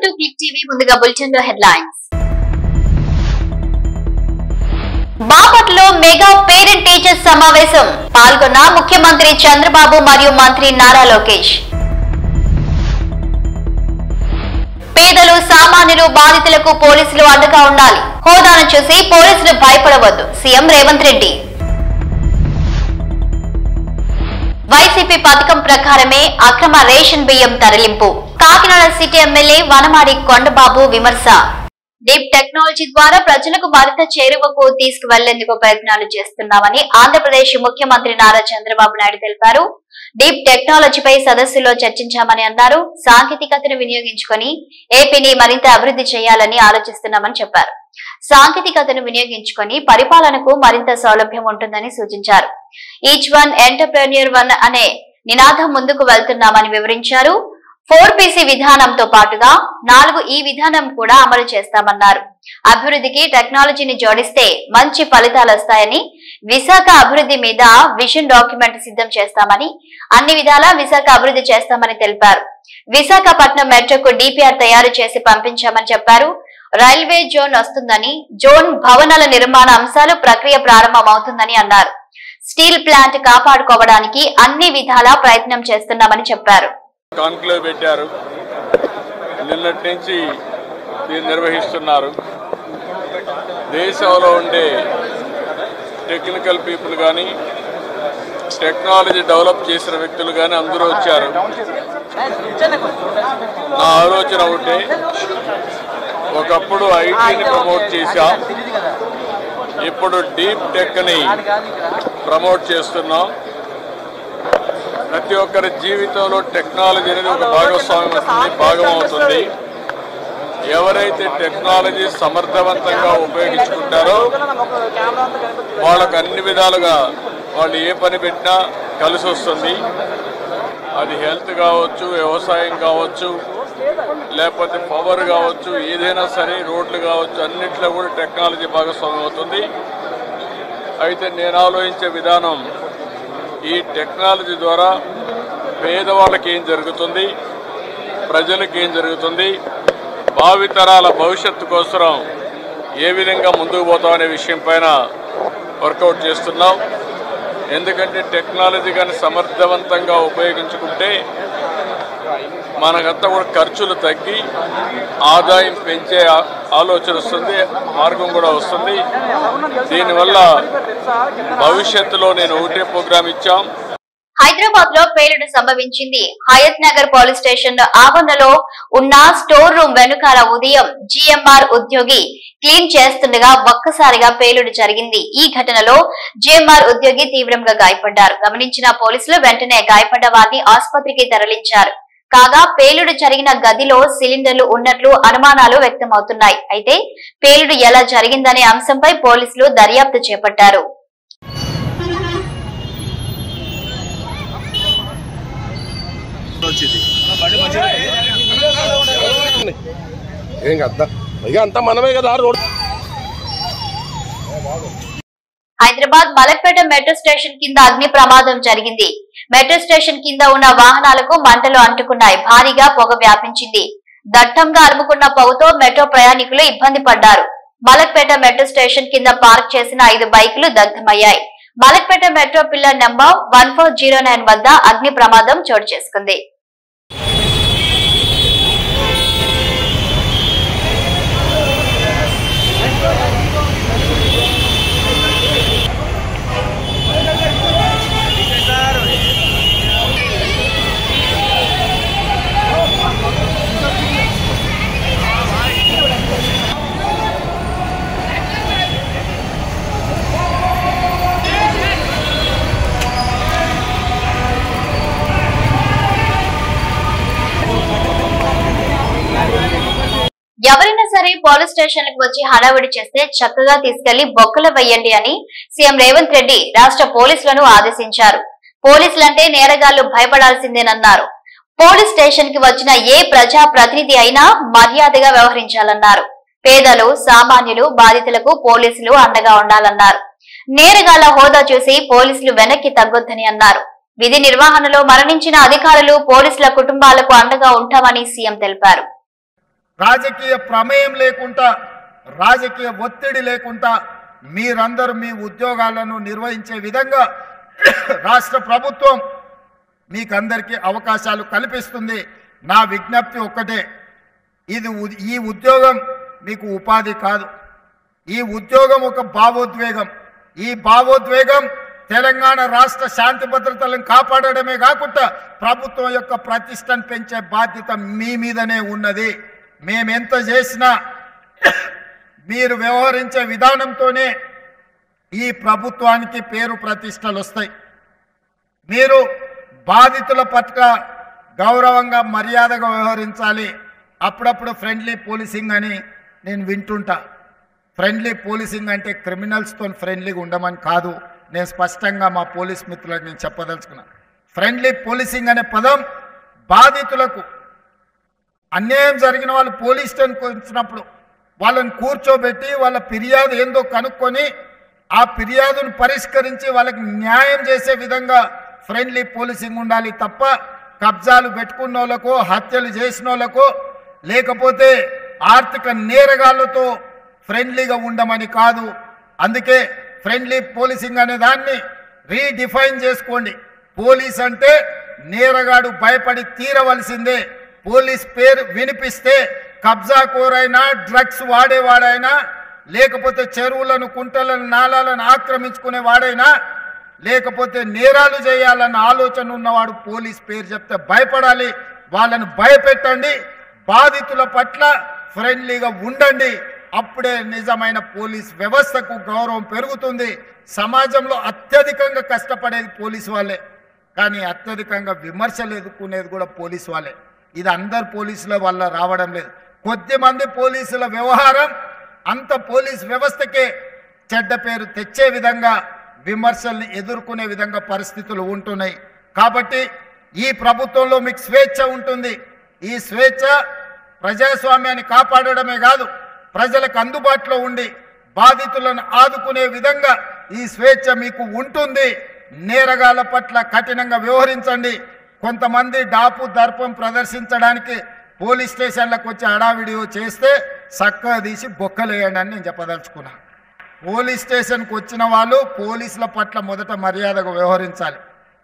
Welcome to click TV. ముందుగా bulletin లో headlines. బాపట్లలో మెగా పేరెంట్ టీచర్స్ సమావేశం పాల్గొన్న ముఖ్యమంత్రి చంద్రబాబు మరియు మంత్రి నారా లోకేష్. పేదలు సామాన్యులు బాధితులకు పోలీసులు అండగా ఉండాలి. హోదాను చూసి పోలీసులు భయపడవద్దు సీఎం రేవంత్ రెడ్డి. వైసీపీ పథకం ప్రకారమే అక్రమ రేషన్ బియ్యం తరలింపు. కాకినాడ సిటీ ఎమ్మెల్యే వనమాడి కొండబాబు విమర్శ. డీప్ టెక్నాలజీ ద్వారా ప్రజలకు మరింత చేరువకు తీసుకువెళ్లేందుకు ప్రయత్నాలు చేస్తున్నామని ఆంధ్రప్రదేశ్ ముఖ్యమంత్రి నారా చంద్రబాబు నాయుడు తెలిపారు. డీప్ టెక్నాలజీపై సదస్సులో చర్చించామని అన్నారు. సాంకేతికతను వినియోగించుకొని ఏపీని మరింత అభివృద్ధి చేయాలని ఆలోచిస్తున్నామని చెప్పారు. సాంకేతికతను వినియోగించుకొని పరిపాలనకు మరింత సౌలభ్యం ఉంటుందని సూచించారు. ఈచ్ వన్ ఎంటర్‌ప్రెన్యూర్ వన్ అనే నినాదం ముందుకు వెళ్తున్నామని వివరించారు. 4PC విధానంతో పాటుగా 4E విధానం కూడా అమలు చేస్తామన్నారు. అభివృద్ధికి టెక్నాలజీని జోడిస్తే మంచి ఫలితాలు వస్తాయని, విశాఖ అభివృద్ధి మీద విజన్ డాక్యుమెంట్ సిద్ధం చేస్తామని, అన్ని విధాలా విశాఖ అభివృద్ధి చేస్తామని తెలిపారు. విశాఖపట్నం మెట్రోకు DPR తయారు చేసి పంపించామని చెప్పారు. రైల్వే జోన్ వస్తుందని, జోన్ భవనాల నిర్మాణ అంశాలు ప్రక్రియ ప్రారంభమవుతుందని అన్నారు. స్టీల్ ప్లాంట్ కాపాడుకోవడానికి అన్ని విధాలా ప్రయత్నం చేస్తున్నామని చెప్పారు. కాన్క్లేవ్ పెట్టారు, నిన్నటి నుంచి దీన్ని నిర్వహిస్తున్నారు. దేశంలో ఉండే టెక్నికల్ పీపుల్ కానీ, టెక్నాలజీ డెవలప్ చేసిన వ్యక్తులు కానీ అందరూ వచ్చారు. నా ఆలోచన ఒకటే, ఒకప్పుడు ఐటీని ప్రమోట్ చేశాం, ఇప్పుడు డీప్ టెక్ని ప్రమోట్ చేస్తున్నాం. ప్రతి ఒక్కరి జీవితంలో టెక్నాలజీ అనేది ఒక భాగం అవుతుంది. ఎవరైతే టెక్నాలజీ సమర్థవంతంగా ఉపయోగించుకుంటారో వాళ్ళకు అన్ని విధాలుగా వాళ్ళు ఏ పని పెట్టినా కలిసి వస్తుంది. అది హెల్త్ కావచ్చు, వ్యవసాయం కావచ్చు, లేకపోతే పవర్ కావచ్చు, ఏదైనా సరే రోడ్లు కావచ్చు, అన్నింటిలో కూడా టెక్నాలజీ భాగస్వామ్యం అవుతుంది. అయితే నేను ఆలోచించే విధానం, ఈ టెక్నాలజీ ద్వారా పేదవాళ్ళకి ఏం జరుగుతుంది, ప్రజలకు ఏం జరుగుతుంది, భావితరాల భవిష్యత్తు కోసం ఏ విధంగా ముందుకు పోతామనే విషయం పైన వర్కౌట్ చేస్తున్నాం. ఎందుకంటే టెక్నాలజీ కానీ సమర్థవంతంగా ఉపయోగించుకుంటే మనకంతా కూడా ఖర్చులు తగ్గి ఆదాయం పెంచే ఆలోచన వస్తుంది, మార్గం కూడా వస్తుంది. దీనివల్ల భవిష్యత్తులో నేను ఒకటే ప్రోగ్రాం ఇచ్చాం. హైదరాబాద్ లో పేలుడు సంభవించింది. హయత్ నగర్ పోలీస్ స్టేషన్ ఆవరణలో ఉన్న స్టోర్ రూమ్ వెనుకాల ఉదయం GMR ఉద్యోగి క్లీన్ చేస్తుండగా ఒక్కసారిగా పేలుడు జరిగింది. ఈ ఘటనలో GMR ఉద్యోగి తీవ్రంగా గాయపడ్డారు. గమనించిన పోలీసులు వెంటనే గాయపడ్డ వారిని ఆసుపత్రికి తరలించారు. కాగా పేలుడు జరిగిన గదిలో సిలిండర్లు ఉన్నట్లు అనుమానాలు వ్యక్తమవుతున్నాయి. అయితే పేలుడు ఎలా జరిగిందనే అంశంపై పోలీసులు దర్యాప్తు చేపట్టారు. హైదరాబాద్ మలక్పేట మెట్రో స్టేషన్ కింద అగ్ని ప్రమాదం జరిగింది. మెట్రో స్టేషన్ కింద ఉన్న వాహనాలకు మంటలు అంటుకున్నాయి. భారీగా పొగ వ్యాపించింది. దట్టంగా అలుముకున్న పొగతో మెట్రో ప్రయాణికులు ఇబ్బంది పడ్డారు. మలక్పేట మెట్రో స్టేషన్ కింద పార్క్ చేసిన 5 బైకులు దగ్ధమయ్యాయి. మలక్పేట మెట్రో పిల్లర్ నంబర్ 1409 వద్ద అగ్ని ప్రమాదం చోటు చేసుకుంది. ఎవరైనా సరే పోలీస్ స్టేషన్లకు వచ్చి హడావిడి చేస్తే చక్కగా తీసుకెళ్లి బొక్కలు వేయండి అని సీఎం రేవంత్ రెడ్డి రాష్ట్ర పోలీసులను ఆదేశించారు. పోలీసులంటే నేరగాళ్లు భయపడాల్సిందేనన్నారు. పోలీస్ స్టేషన్ కి వచ్చిన ఏ ప్రజా ప్రతినిధి అయినా మర్యాదగా వ్యవహరించాలన్నారు. పేదలు సామాన్యులు బాధితులకు పోలీసులు అండగా ఉండాలన్నారు. నేరగాళ్ల హోదా చూసి పోలీసులు వెనక్కి తగ్గొద్దని అన్నారు. విధి నిర్వహణలో మరణించిన అధికారులు పోలీసుల కుటుంబాలకు అండగా ఉంటామని సీఎం తెలిపారు. రాజకీయ ప్రమేయం లేకుండా, రాజకీయ ఒత్తిడి లేకుండా మీరందరూ మీ ఉద్యోగాలను నిర్వహించే విధంగా రాష్ట్ర ప్రభుత్వం మీకందరికీ అవకాశాలు కల్పిస్తుంది. నా విజ్ఞప్తి ఒక్కటే, ఈ ఉద్యోగం మీకు ఉపాధి కాదు. ఈ ఉద్యోగం ఒక భావోద్వేగం. ఈ భావోద్వేగం తెలంగాణ రాష్ట్ర శాంతి భద్రతలను కాపాడడమే కాకుండా ప్రభుత్వం యొక్క ప్రతిష్టను పెంచే బాధ్యత మీ మీదనే ఉన్నది. మేమెంత చేసినా మీరు వ్యవహరించే విధానంతోనే ఈ ప్రభుత్వానికి పేరు ప్రతిష్టలు వస్తాయి. మీరు బాధితుల పట్ల గౌరవంగా మర్యాదగా వ్యవహరించాలి. అప్పుడప్పుడు ఫ్రెండ్లీ పోలీసింగ్ అని నేను వింటుంటా. ఫ్రెండ్లీ పోలీసింగ్ అంటే క్రిమినల్స్తో ఫ్రెండ్లీగా ఉండమని కాదు. నేను స్పష్టంగా మా పోలీస్ మిత్రులకు నేను చెప్పదలుచుకున్నా. ఫ్రెండ్లీ పోలీసింగ్ అనే పదం బాధితులకు, అన్యాయం జరిగిన వాళ్ళు పోలీస్ స్టేషన్కి వచ్చినప్పుడు వాళ్ళని కూర్చోబెట్టి వాళ్ళ ఫిర్యాదు ఏందో కనుక్కొని ఆ ఫిర్యాదును పరిష్కరించి వాళ్ళకి న్యాయం చేసే విధంగా ఫ్రెండ్లీ పోలీసింగ్ ఉండాలి తప్ప కబ్జాలు పెట్టుకున్న వాళ్ళకో, హత్యలు చేసిన వాళ్ళకో, లేకపోతే ఆర్థిక నేరగాళ్లతో ఫ్రెండ్లీగా ఉండమని కాదు. అందుకే ఫ్రెండ్లీ పోలీసింగ్ అనే దాన్ని రీడిఫైన్ చేసుకోండి. పోలీస్ అంటే నేరగాడు భయపడి తీరవలసిందే. పోలీస్ పేరు వినిపిస్తే కబ్జాకోరైనా, డ్రగ్స్ వాడేవాడైనా, లేకపోతే చెరువులను, కుంటలను, నాలాలను ఆక్రమించుకునే వాడైనా, లేకపోతే నేరాలు చేయాలన్న ఆలోచన ఉన్నవాడు పోలీస్ పేరు చెప్తే భయపడాలి. వాళ్ళను భయపెట్టండి. బాధితుల పట్ల ఫ్రెండ్లీగా ఉండండి. అప్పుడే నిజమైన పోలీస్ వ్యవస్థకు గౌరవం పెరుగుతుంది. సమాజంలో అత్యధికంగా కష్టపడేది పోలీసు వాళ్ళే, కానీ అత్యధికంగా విమర్శలు ఎదుర్కొనేది కూడా పోలీసు వాళ్ళే. ఇది అందరు పోలీసుల వల్ల రావడం లేదు. కొద్దిమంది పోలీసుల వ్యవహారం అంత పోలీస్ వ్యవస్థకే చెడ్డ పేరు తెచ్చే విధంగా, విమర్శల్ని ఎదుర్కొనే విధంగా పరిస్థితులు ఉంటున్నాయి. కాబట్టి ఈ ప్రభుత్వంలో మీకు స్వేచ్ఛ ఉంటుంది. ఈ స్వేచ్ఛ ప్రజాస్వామ్యాన్ని కాపాడడమే కాదు, ప్రజలకు అందుబాటులో ఉండి బాధితులను ఆదుకునే విధంగా ఈ స్వేచ్ఛ మీకు ఉంటుంది. నేరగాళ్ల పట్ల కఠినంగా వ్యవహరించండి. కొంతమంది డాపు దర్పం ప్రదర్శించడానికి పోలీస్ స్టేషన్లకు వచ్చి హడావిడియో చేస్తే చక్కగా తీసి బొక్కలేయండి అని నేను చెప్పదలుచుకున్నాను. పోలీస్ స్టేషన్కి వచ్చిన వాళ్ళు పోలీసుల పట్ల మొదట మర్యాదగా వ్యవహరించాలి.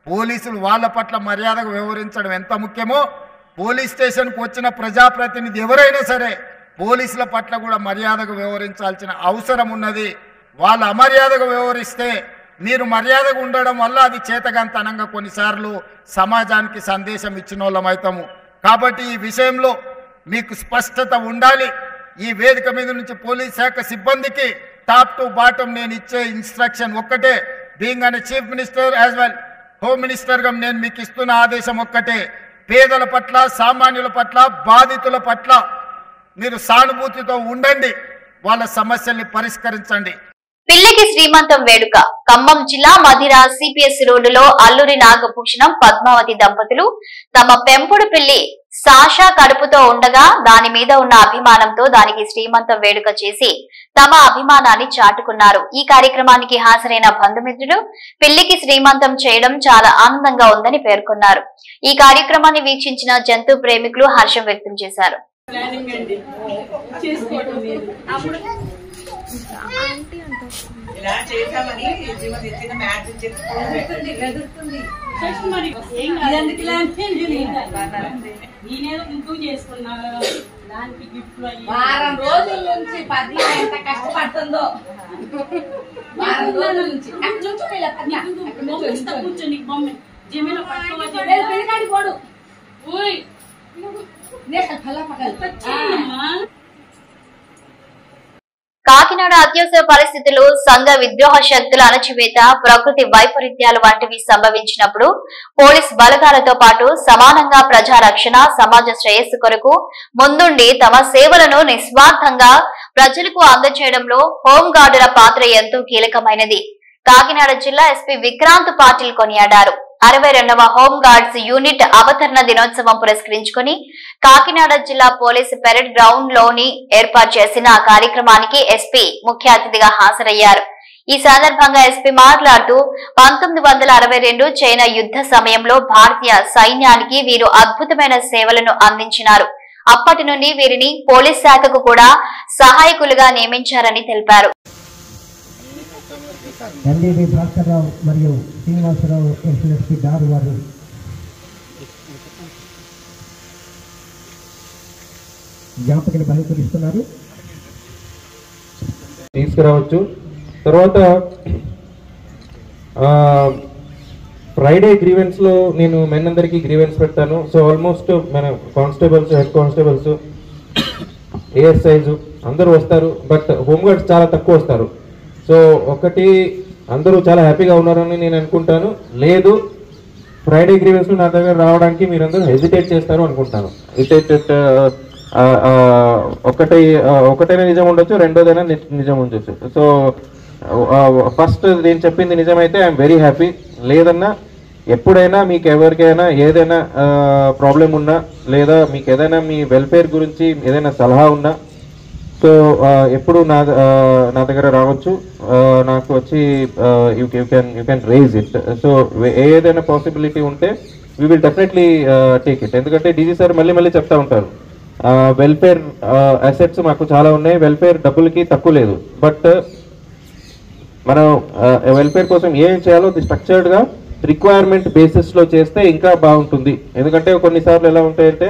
పోలీసులు వాళ్ళ పట్ల మర్యాదగా వ్యవహరించడం ఎంత ముఖ్యమో, పోలీస్ స్టేషన్కి వచ్చిన ప్రజాప్రతినిధి ఎవరైనా సరే పోలీసుల పట్ల కూడా మర్యాదగా వ్యవహరించాల్సిన అవసరం ఉన్నది. వాళ్ళు అమర్యాదగా వ్యవహరిస్తే మీరు మర్యాదగా ఉండడం వల్ల అది చేతగాంతనంగా కొన్నిసార్లు సమాజానికి సందేశం ఇచ్చిన వాళ్ళం అవుతాము. కాబట్టి ఈ విషయంలో మీకు స్పష్టత ఉండాలి. ఈ వేదిక మీద నుంచి పోలీస్ శాఖ సిబ్బందికి టాప్ టు బాటం నేను ఇచ్చే ఇన్స్ట్రక్షన్ ఒక్కటే. బీయింగ్ అనే chief minister as well home మినిస్టర్గా నేను మీకు ఇస్తున్న ఆదేశం ఒక్కటే. పేదల పట్ల, సామాన్యుల పట్ల, బాధితుల పట్ల మీరు సానుభూతితో ఉండండి. వాళ్ళ సమస్యల్ని పరిష్కరించండి. పిల్లికి శ్రీమంతం వేడుక ఖమ్మం జిల్లా మధిర సిపిఎస్ రోడ్డులో అల్లూరి నాగభూషణం, పద్మావతి దంపతులు తమ పెంపుడు పిల్లి సాషా కడుపుతో ఉండగా దాని మీద ఉన్న అభిమానంతో దానికి శ్రీమంతం వేడుక చేసి తమ అభిమానాన్ని చాటుకున్నారు. ఈ కార్యక్రమానికి హాజరైన బంధుమిత్రులు పిల్లికి శ్రీమంతం చేయడం చాలా ఆనందంగా ఉందని పేర్కొన్నారు. ఈ కార్యక్రమాన్ని వీక్షించిన జంతు ప్రేమికులు హర్షం వ్యక్తం చేశారు. ఇలా చేసామని తెచ్చిన మ్యాచ్ చేసుకున్నా దానికి గిఫ్ట్ వారం రోజుల నుంచి పద్మ ఎంత కష్టపడుతుందో, వారం రోజుల నుంచి కూర్చోండి మమ్మీ జమీలో పట్టుకోడు కాకినాడ అత్యవసర పరిస్థితులు, సంఘ విద్రోహ శక్తుల అణచివేత, ప్రకృతి వైపరీత్యాలు వంటివి సంభవించినప్పుడు పోలీస్ బలగాలతో పాటు సమానంగా ప్రజా రక్షణ, సమాజ శ్రేయస్సు కొరకు ముందుండి తమ సేవలను నిస్వార్థంగా ప్రజలకు అందజేయడంలో హోంగార్డుల పాత్ర ఎంతో కీలకమైనది. కాకినాడ జిల్లా ఎస్పీ విక్రాంత్ పాటిల్ కొనియాడారు. 62వ హోంగార్డ్స్ యూనిట్ అవతరణ దినోత్సవం పురస్కరించుకుని కాకినాడ జిల్లా పోలీసు పెరేడ్ గ్రౌండ్ లోని ఏర్పాటు చేసిన కార్యక్రమానికి ఎస్పీ ముఖ్య అతిథిగా హాజరయ్యారు. ఈ సందర్భంగా ఎస్పీ మాట్లాడుతూ 1962 చైనా యుద్ధ సమయంలో భారతీయ సైన్యానికి వీరు అద్భుతమైన సేవలను అందించినారు. అప్పటి నుండి వీరిని పోలీస్ శాఖకు కూడా సహాయకులుగా నియమించారని తెలిపారు. ఎన్డీబీ భాస్కర్రావు మరియు శ్రీనివాసరావు ఎస్ఎస్పీ దారు వారు జ్ఞాపకని బహిష్కరిస్తున్నారు. తీసుకురావచ్చు. తర్వాత ఫ్రైడే గ్రీవెన్స్ లో నేను మెన్ అందరికీ గ్రీవెన్స్ పెడతాను. సో ఆల్మోస్ట్ మన కానిస్టేబుల్స్, హెడ్ కానిస్టేబుల్స్, ఏఎస్ఐస్ అందరూ వస్తారు. బట్ హోంగార్డ్స్ చాలా తక్కువ వస్తారు. సో ఒకటి అందరూ చాలా హ్యాపీగా ఉన్నారని నేను అనుకుంటాను. లేదు, ఫ్రైడే గ్రీవెన్స్ నా దగ్గర రావడానికి మీరందరూ హెజిటేట్ చేస్తారు అనుకుంటాను. ఒకటైనా నిజం ఉండొచ్చు, రెండోదైనా నిజం ఉండొచ్చు. సో ఫస్ట్ నేను చెప్పింది నిజమైతే ఐఎమ్ వెరీ హ్యాపీ. లేదన్నా ఎప్పుడైనా మీకు ఎవరికైనా ఏదైనా ప్రాబ్లం ఉన్నా, లేదా మీకు ఏదైనా మీ వెల్ఫేర్ గురించి ఏదైనా సలహా ఉన్నా, సో ఎప్పుడు నా దగ్గర రావచ్చు. నాకు వచ్చి you can raise it. So ఏదైనా పాసిబిలిటీ ఉంటే we will definitely take it. ఎందుకంటే డీజీ సార్ మళ్ళీ చెప్తా ఉంటారు, వెల్ఫేర్ అసెట్స్ మాకు చాలా ఉన్నాయి, వెల్ఫేర్ డబ్బులకి తక్కువ లేదు. బట్ మనం వెల్ఫేర్ కోసం ఏం చేయాలో అది స్ట్రక్చర్డ్గా రిక్వైర్మెంట్ బేసిస్లో చేస్తే ఇంకా బాగుంటుంది. ఎందుకంటే కొన్నిసార్లు ఎలా ఉంటాయంటే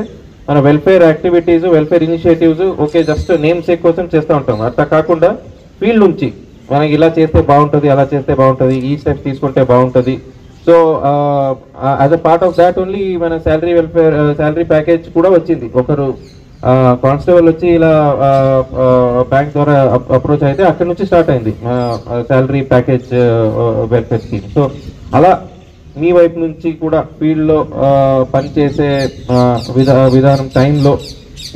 మన welfare activities, welfare initiatives okay just name sake కోసం చేస్తూ ఉంటాం. అట్లా కాకుండా ఫీల్డ్ నుంచి మనకి ఇలా చేస్తే బాగుంటుంది, అలా చేస్తే బాగుంటుంది, ఈ స్టెప్స్ తీసుకుంటే బాగుంటుంది. So as a part of that only మన శాలరీ ప్యాకేజ్ కూడా వచ్చింది. ఒకరు కానిస్టేబుల్ వచ్చి ఇలా బ్యాంక్ ద్వారా అప్రోచ్ అయితే అక్కడి నుంచి స్టార్ట్ అయింది salary package welfare scheme. So అలా మీ వైపు నుంచి కూడా ఫీల్డ్లో పనిచేసే విధానం టైంలో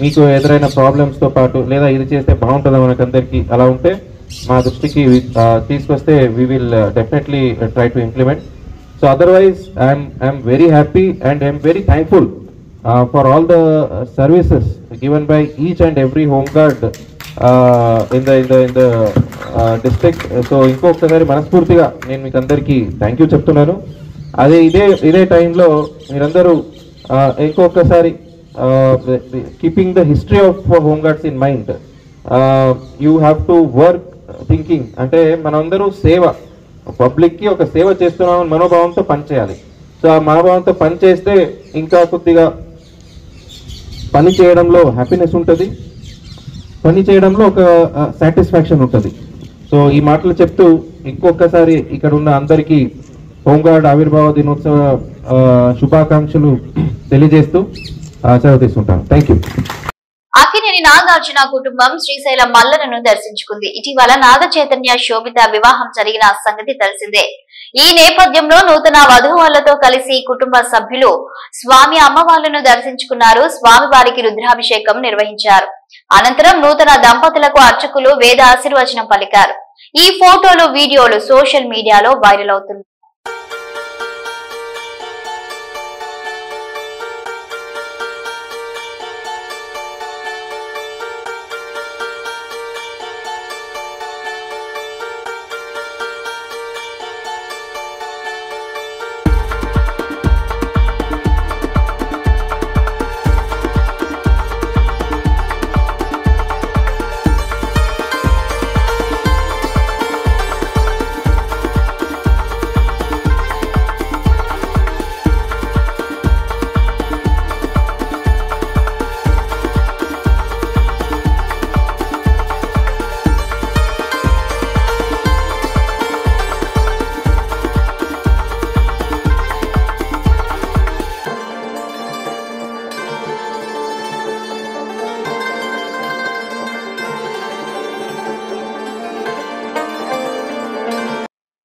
మీకు ఎదురైన ప్రాబ్లమ్స్తో పాటు, లేదా ఇది చేస్తే బాగుంటుందా మనకందరికీ, అలా ఉంటే మా దృష్టికి తీసుకొస్తే we will definitely try to implement. So otherwise, I'm very happy and I'm very thankful for all the services given by each and every home guard in the district. So ఇంకొకసారి మనస్ఫూర్తిగా నేను మీకు అందరికీ థ్యాంక్ యూ చెప్తున్నాను. అదే ఇదే టైంలో మీరందరూ ఇంకొకసారి keeping the history of home guards in mind, you have to work thinking. అంటే మనందరూ సేవ, పబ్లిక్కి ఒక సేవ చేస్తున్నామని మనోభావంతో పనిచేయాలి. సో ఆ మనోభావంతో పనిచేస్తే ఇంకా కొద్దిగా పని చేయడంలో హ్యాపీనెస్ ఉంటుంది, పని చేయడంలో ఒక సాటిస్ఫాక్షన్ ఉంటుంది. సో ఈ మాటలు చెప్తూ ఇంకొకసారి ఇక్కడ ఉన్న అందరికీ హోంగార్డ్ ఆవిర్భావ దినోత్సవ శుభాకాంక్షలు తెలియజేస్తూ సెలవు తీసుకుంటాను. Thank you. అక్కినేని నాగార్జున కుటుంబం శ్రీశైలం మల్లనను దర్శించుకుంది. ఇటీవల నాగ చైతన్య శోభిత వివాహం జరిగిన సంగతి తెలిసిందే. ఈ నేపథ్యంలో నూతన వధూవరులతో కలిసి కుటుంబ సభ్యులు స్వామి అమ్మవార్లను దర్శించుకున్నారు. స్వామి వారికి రుద్రాభిషేకం నిర్వహించారు. అనంతరం నూతన దంపతులకు అర్చకులు వేద ఆశీర్వచనం పలికారు. ఈ ఫోటోలు, వీడియోలు సోషల్ మీడియాలో వైరల్ అవుతున్నాయి.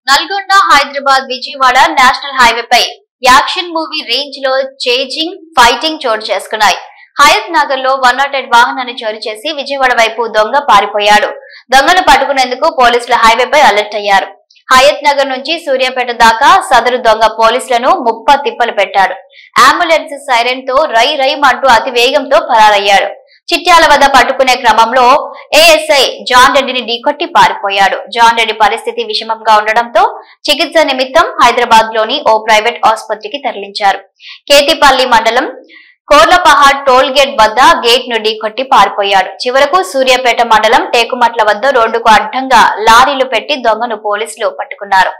నల్గొండ, హైదరాబాద్, విజయవాడ నేషనల్ హైవేపై యాక్షన్ మూవీ రేంజ్ లో చేజింగ్, ఫైటింగ్ చోటు చేసుకున్నాయి. హయత్ నగర్ లో 108 వాహనాన్ని చోరీ చేసి విజయవాడ వైపు దొంగ పారిపోయాడు. దొంగను పట్టుకునేందుకు పోలీసులు హైవేపై అలర్ట్ అయ్యారు. హయత్ నగర్ నుంచి సూర్యాపేట దాకా సదరు దొంగ పోలీసులను ముప్ప తిప్పలు పెట్టాడు. అంబులెన్స్ సైరన్ తో రై రైమంటూ అతి వేగంతో పరారయ్యాడు. చిట్యాల వద్ద పట్టుకునే క్రమంలో ఏఎస్ఐ జాన్ రెడ్డిని ఢీకొట్టి పారిపోయాడు. జాన్ రెడ్డి పరిస్థితి విషమంగా ఉండడంతో చికిత్స నిమిత్తం హైదరాబాద్ లోని ఓ ప్రైవేట్ ఆసుపత్రికి తరలించారు. కేతిపల్లి మండలం కోర్లపహాడ్ టోల్ గేట్ వద్ద గేట్ ను ఢీకొట్టి పారిపోయాడు. చివరకు సూర్యాపేట మండలం టేకుమట్ల వద్ద రోడ్డుకు అడ్డంగా లారీలు పెట్టి దొంగను పోలీసులు పట్టుకున్నారు.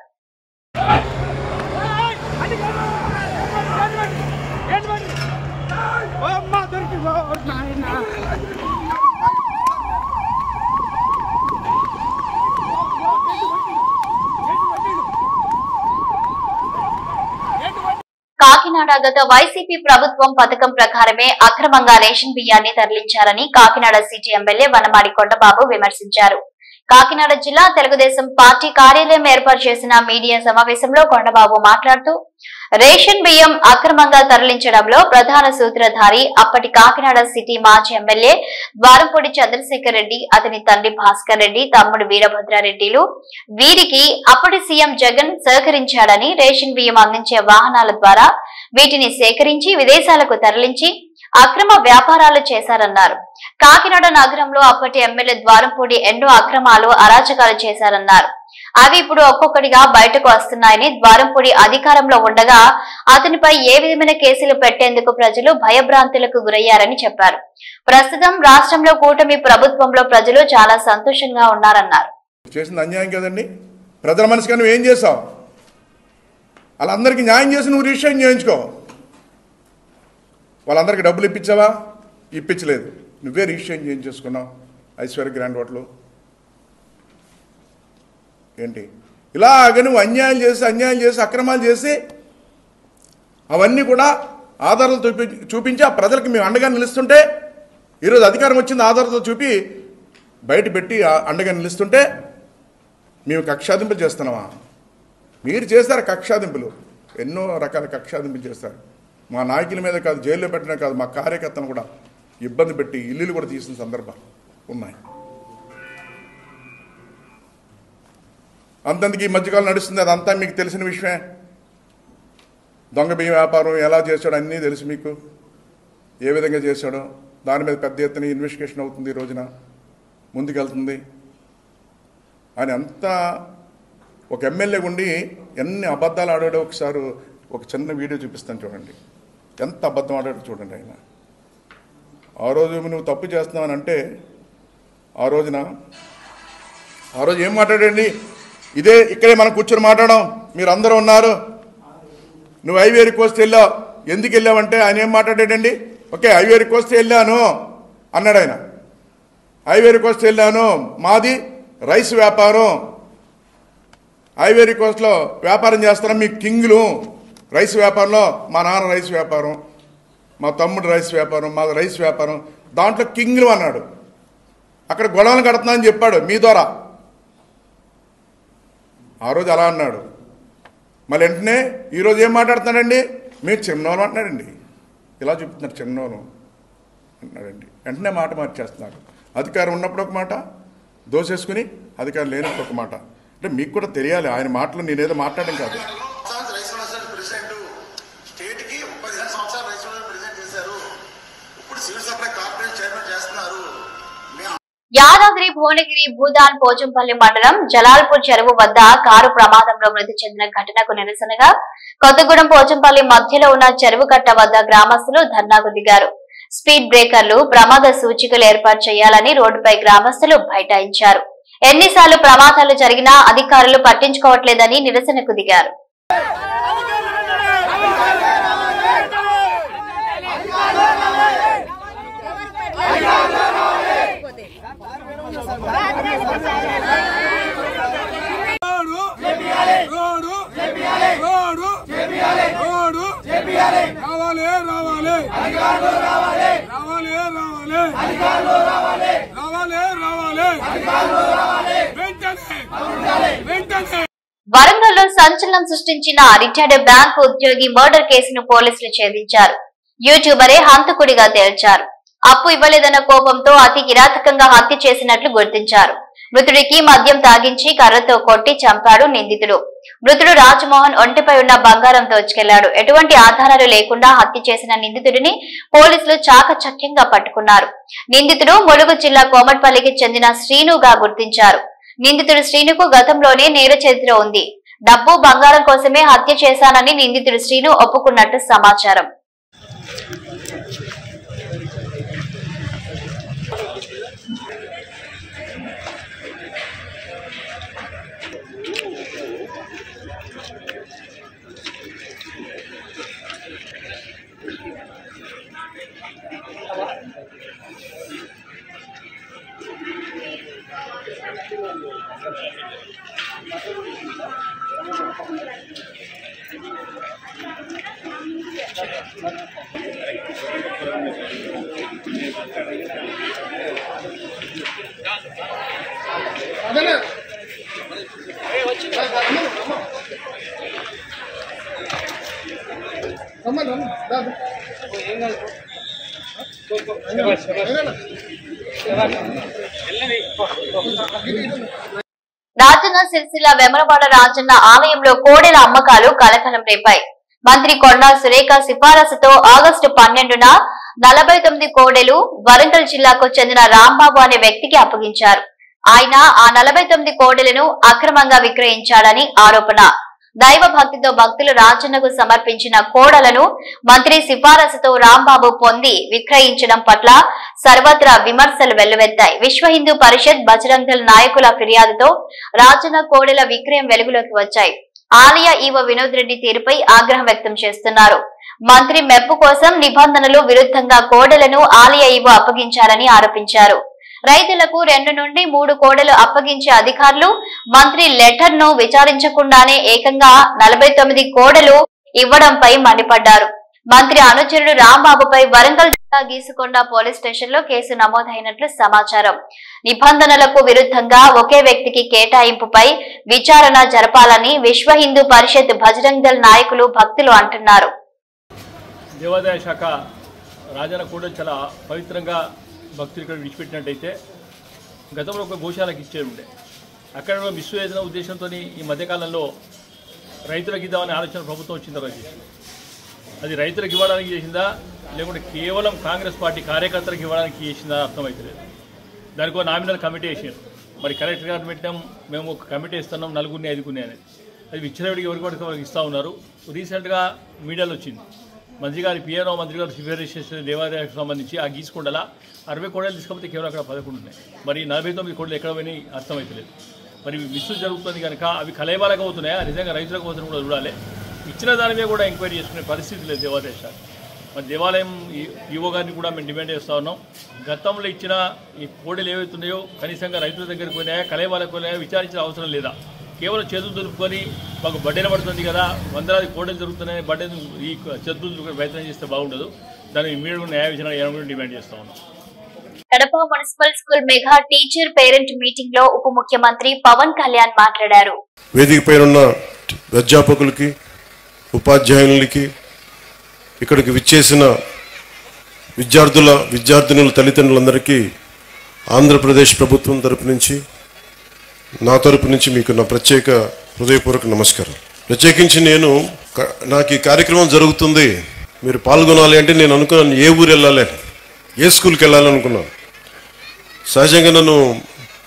కాకినాడ గత వైసీపీ ప్రభుత్వం పథకం ప్రకారమే అక్రమంగా రేషన్ బియ్యాన్ని తరలించారని కాకినాడ సిటీ ఎమ్మెల్యే వనమాడి కొండబాబు విమర్శించారు. కాకినాడ జిల్లా తెలుగుదేశం పార్టీ కార్యాలయం ఏర్పాటు చేసిన మీడియా సమావేశంలో కొండబాబు మాట్లాడుతూ రేషన్ బియ్యం అక్రమంగా తరలించడంలో ప్రధాన సూత్రధారి అప్పటి కాకినాడ సిటీ మాజీ ఎమ్మెల్యే ద్వారంపూడి చంద్రశేఖర్ రెడ్డి, అతని తండ్రి భాస్కర్ రెడ్డి, తమ్ముడు వీరభద్రారెడ్డిలు. వీరికి అప్పటి సీఎం జగన్ సహకరించాడని, రేషన్ బియ్యం అందించే వాహనాల ద్వారా వీటిని సేకరించి విదేశాలకు తరలించి అక్రమ వ్యాపారాలు చేశారన్నారు. కాకినాడ నగరంలో అప్పటి ఎమ్మెల్యే ద్వారంపూడి ఎన్నో అక్రమాలు, అరాచకాలు చేశారన్నారు. అవి ఇప్పుడు ఒక్కొక్కటిగా బయటకు వస్తున్నాయని, ద్వారంపూడి అధికారంలో ఉండగా అతనిపై ఏ విధమైన కేసులు పెట్టేందుకు ప్రజలు భయభ్రాంతులకు గురయ్యారని చెప్పారు. ప్రస్తుతం రాష్ట్రంలో కూటమి ప్రభుత్వంలో ప్రజలు చాలా సంతోషంగా ఉన్నారన్నారు. చేసింది అన్యాయం కదండి. ప్రజల మనసుగా నువ్వు ఏం చేసావు? వాళ్ళందరికీ న్యాయం చేసి నువ్వు రిజిస్ట్రేషన్ చేయించుకో. వాళ్ళందరికీ డబ్బులు ఇప్పించావా? ఇప్పించలేదు. నువ్వే రిజిస్ట్రేషన్ చేయించేసుకున్నావు. ఐశ్వర్య గ్రాండ్ హోటల్ ఏంటి? ఇలాగ నువ్వు అన్యాయం చేసి అక్రమాలు చేసి అవన్నీ కూడా ఆధారాలు చూపించి ఆ ప్రజలకు మేము అండగా నిలుస్తుంటే, ఈరోజు అధికారం వచ్చింది ఆధారాలతో చూపి బయట పెట్టి అండగా నిలుస్తుంటే మేము కక్షాదింపులు చేస్తున్నామా? మీరు చేస్తారు కక్షాదింపులు, ఎన్నో రకాల కక్షాదింపులు చేస్తారు. మా నాయకుల మీద కాదు, జైల్లో పెట్టినా కాదు, మా కార్యకర్తను కూడా ఇబ్బంది పెట్టి ఇల్లులు కూడా తీసిన సందర్భాలు ఉన్నాయి. అంతందుకు ఈ మధ్యకాలం నడుస్తుంది, అదంతా మీకు తెలిసిన విషయమే. దొంగ బియ్యం వ్యాపారం ఎలా చేశాడో అన్నీ తెలుసు మీకు, ఏ విధంగా చేశాడో. దాని మీద పెద్ద ఎత్తున ఇన్వెస్టిగేషన్ అవుతుంది, ఈ రోజున ముందుకెళ్తుంది అని అంతా. ఒక ఎమ్మెల్యే ఉండి ఎన్ని అబద్ధాలు ఆడాడో ఒకసారి ఒక చిన్న వీడియో చూపిస్తాను చూడండి. ఎంత అబద్ధం ఆడాడో చూడండి ఆయన. ఆ రోజు నువ్వు తప్పు చేస్తున్నావని అంటే ఆ రోజు ఏం మాట్లాడండి? ఇక్కడే మనం కూర్చొని మాట్లాడడం, మీరు అందరూ ఉన్నారు. నువ్వు ఐవేరి కోస్ట్ వెళ్ళావు, ఎందుకు వెళ్ళావంటే ఆయన ఏం మాట్లాడాడండి? ఓకే, ఐవేరి కోస్ట్ వెళ్ళాను అన్నాడు ఆయన. ఐవేరి కోస్ట్ వెళ్ళాను, మాది రైస్ వ్యాపారం, ఐవేరి కోస్ట్లో వ్యాపారం చేస్తున్నాం, మీ కింగ్లు రైస్ వ్యాపారంలో. మా నాన్న రైస్ వ్యాపారం, మా తమ్ముడు రైస్ వ్యాపారం, మా రైస్ వ్యాపారం, దాంట్లో కింగ్లు అన్నాడు. అక్కడ గొడవలు కడుతున్నా అని చెప్పాడు మీ ద్వారా. ఆ రోజు అలా అన్నాడు. మళ్ళీ వెంటనే ఈరోజు ఏం మాట్లాడుతున్నాడండి? మీరు చిన్నోను అంటున్నాడండి. ఇలా చెప్తున్నారు, చిన్నోను అంటున్నాడండి. వెంటనే మాట మార్చేస్తున్నాడు. అధికారం ఉన్నప్పుడు ఒక మాట దోసేసుకుని, అధికారం లేనప్పుడు ఒక మాట. అంటే మీకు కూడా తెలియాలి, ఆయన మాటలు నేనేదో మాట్లాడడం కాదు. యాదాద్రి భువనగిరి భూదాన్ పోచంపల్లి మండలం జలాల్పూర్ చెరువు వద్ద కారు ప్రమాదంలో మృతి చెందిన ఘటనకు నిరసనగా కొత్తగూడెం పోచంపల్లి మధ్యలో ఉన్న చెరువు కట్ట వద్ద గ్రామస్తులు ధర్నాకు దిగారు. స్పీడ్ బ్రేకర్లు, ప్రమాద సూచికలు ఏర్పాటు చేయాలని రోడ్డుపై గ్రామస్తులు బైఠాయించారు. ఎన్నిసార్లు ప్రమాదాలు జరిగినా అధికారులు పట్టించుకోవట్లేదని నిరసనకు దిగారు. వరంగల్లో సంచలనం సృష్టించిన రిటైర్డ్ బ్యాంకు ఉద్యోగి మర్డర్ కేసును పోలీసులు ఛేదించారు. యూట్యూబరే హంతకుడిగా తేల్చారు. అప్పు ఇవ్వలేదన్న కోపంతో అతి కిరాతకంగా హత్య చేసినట్లు గుర్తించారు. మృతుడికి మద్యం తాగించి కర్రతో కొట్టి చంపాడు నిందితుడు. మృతుడు రాజమోహన్ ఒంటిపై ఉన్న బంగారం దోచుకెళ్లాడు. ఎటువంటి ఆధారాలు లేకుండా హత్య చేసిన నిందితుడిని పోలీసులు చాకచక్యంగా పట్టుకున్నారు. నిందితుడు ములుగు జిల్లా కోమట్పల్లికి చెందిన శ్రీనుగా గుర్తించారు. నిందితుడు శ్రీనుకు గతంలోనే నేర చరిత్ర ఉంది. డబ్బు, బంగారం కోసమే హత్య చేశానని నిందితుడు శ్రీను ఒప్పుకున్నట్టు సమాచారం. రాజన్న సిరిసిల్ల వెమలవాడ రాజన్న ఆలయంలో కోడెల అమ్మకాలు కలకలం రేపాయి. మంత్రి కొండా సురేఖ సిఫారసుతో ఆగస్టు 12న 49 కోడెలు వరంగల్ జిల్లాకు చెందిన రాంబాబు అనే వ్యక్తికి అప్పగించారు. ఆయన ఆ 49 కోడెలను అక్రమంగా విక్రయించాడని ఆరోపణ. దైవ భక్తితో భక్తులు రాజన్నకు సమర్పించిన కోడలను మంత్రి సిఫారసుతో రాంబాబు పొంది విక్రయించడం పట్ల సర్వత్రా విమర్శలు వెల్లువెత్తాయి. విశ్వ హిందూ పరిషత్, బజరంగ్ దళ్ నాయకుల ఫిర్యాదుతో రాజన్న కోడెల విక్రయం వెలుగులోకి వచ్చాయి. ఆలయ ఈవో వినోద్ రెడ్డి తీరుపై ఆగ్రహం వ్యక్తం చేస్తున్నారు. మంత్రి మెప్పు కోసం నిబంధనలు విరుద్ధంగా కోడెలను ఆలయ ఈవో అప్పగించారని ఆరోపించారు. రైతులకు 2 నుండి 3 కోడలు అప్పగించే అధికారులు మంత్రి లెటర్ ను విచారించకుండానే ఏకంగా 49 కోడలు ఇవ్వడంపై మండిపడ్డారు. మంత్రి అనుచరుడు రాంబాబుపై వరంగల్ జిల్లా గీసుకొండ పోలీస్ స్టేషన్ లో కేసు నమోదైనట్లు సమాచారం. నిబంధనలకు విరుద్ధంగా ఒకే వ్యక్తికి కేటాయింపుపై విచారణ జరపాలని విశ్వ హిందూ పరిషత్, బజరంగ్ దళ్ నాయకులు, భక్తులు అంటున్నారు. దేవాదాయ శాఖ రాజన్న కూడా చాలా పవిత్రంగా భక్తులు ఇక్కడ విడిచిపెట్టినట్టయితే గతంలో ఒక గోశాలకు ఇచ్చేది ఉండే. అక్కడ మిస్ చేసిన ఉద్దేశంతో ఈ మధ్యకాలంలో రైతులకు ఇద్దామనే ఆలోచన ప్రభుత్వం వచ్చిన తర్వాత చేసింది. అది రైతులకు ఇవ్వడానికి చేసిందా లేకుంటే కేవలం కాంగ్రెస్ పార్టీ కార్యకర్తలకు ఇవ్వడానికి చేసిందా అర్థమవుతలేదు. దానికి ఒక నామినల్ కమిటీ వేసారు. మరి కలెక్టర్ గారు పెట్టాం, మేము ఒక కమిటీ ఇస్తున్నాం 4 5 అనేది. అది విచ్చినవిడికి ఎవరికి ఇస్తూ ఉన్నారు. రీసెంట్గా మీడియాలో వచ్చింది, మంత్రి గారి పిఆర్ఓ మంత్రి గారు సిఫారసు చేసిన దేవాదాయానికి సంబంధించి ఆ గీసుకొండల 60 కోడలు తీసుకపోతే కేవలం అక్కడ 11 ఉన్నాయి. మరి 49 కోడలు ఎక్కడ పోయినాయి అర్థమవుతలేదు. మరి మిస్సు జరుగుతుంది కనుక అవి కలయబాలకు అవుతున్నాయా, నిజంగా రైతులకు అవుతున్నా కూడా చూడాలి. ఇచ్చిన దాని మీద కూడా ఎంక్వైరీ చేసుకునే పరిస్థితి లేదు దేవాదాయ శాఖ. మరి దేవాలయం ఈవో గారిని కూడా మేము డిమాండ్ చేస్తూ ఉన్నాం. గతంలో ఇచ్చిన ఈ కోడలు ఏవైతున్నాయో కనీసంగా రైతుల దగ్గరికి పోయినాయా, కలయబాలకు పోయినాయా విచారించిన అవసరం లేదా. కేవలం చేతులు దులుపుకొని మాకు బడ్డెన పడుతుంది కదా, 100 కోడలు జరుగుతున్నాయి, బడ్డెను ఈ చేతులు దులుపుకొని ప్రయత్నం చేస్తే బాగుండదు. దాన్ని ఇమీడియట్గా న్యాయ విచారణ డిమాండ్ చేస్తా ఉన్నాం. Kadapa municipal school mega teacher parent meeting లో ఉప ముఖ్యమంత్రి పవన్ కళ్యాణ్ మాట్లాడారు. వేదిక పైన అధ్యాపకులకి, ఉపాధ్యాయులకి, ఇక్కడికి విచ్చేసిన విద్యార్థినుల తల్లిదండ్రులందరికీ ఆంధ్రప్రదేశ్ ప్రభుత్వం తరపు నుంచి, నా తరపు నుంచి మీకు నా ప్రత్యేక హృదయపూర్వక నమస్కారం. ప్రత్యేకించి నాకు ఈ కార్యక్రమం జరుగుతుంది, మీరు పాల్గొనాలి అంటే నేను అనుకున్నాను ఏ ఊరు వెళ్ళాలి, ఏ స్కూల్కి వెళ్ళాలనుకున్నాను. సహజంగా నన్ను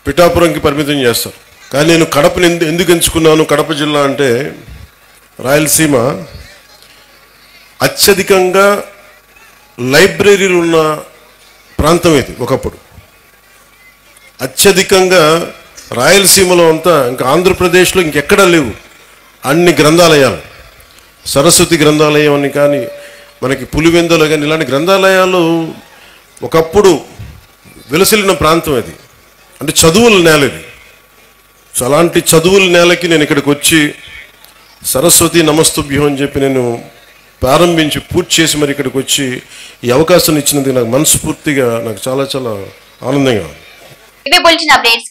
పిఠాపురంకి పరిమితం చేస్తారు. కానీ నేను కడపని ఎందుకు ఎంచుకున్నాను, కడప జిల్లా అంటే రాయలసీమ అత్యధికంగా లైబ్రరీలు ఉన్న ప్రాంతం ఇది. ఒకప్పుడు అత్యధికంగా రాయలసీమలో అంతా, ఇంకా ఆంధ్రప్రదేశ్లో ఇంకెక్కడా లేవు అన్ని గ్రంథాలయాలు. సరస్వతి గ్రంథాలయం అని కానీ, మనకి పులివెందులు కానీ, ఇలాంటి గ్రంథాలయాలు ఒకప్పుడు వెలసిల్లిన ప్రాంతం అది. అంటే చదువుల నేల ఇది. సో అలాంటి చదువుల నేలకి నేను ఇక్కడికి వచ్చి సరస్వతి నమస్తుభ్యం అని చెప్పి నేను ప్రారంభించి పూర్తి చేసి మరి ఇక్కడికి వచ్చి ఈ అవకాశం ఇచ్చినందుకు నాకు మనస్ఫూర్తిగా నాకు చాలా చాలా ఆనందంగా ఉంది.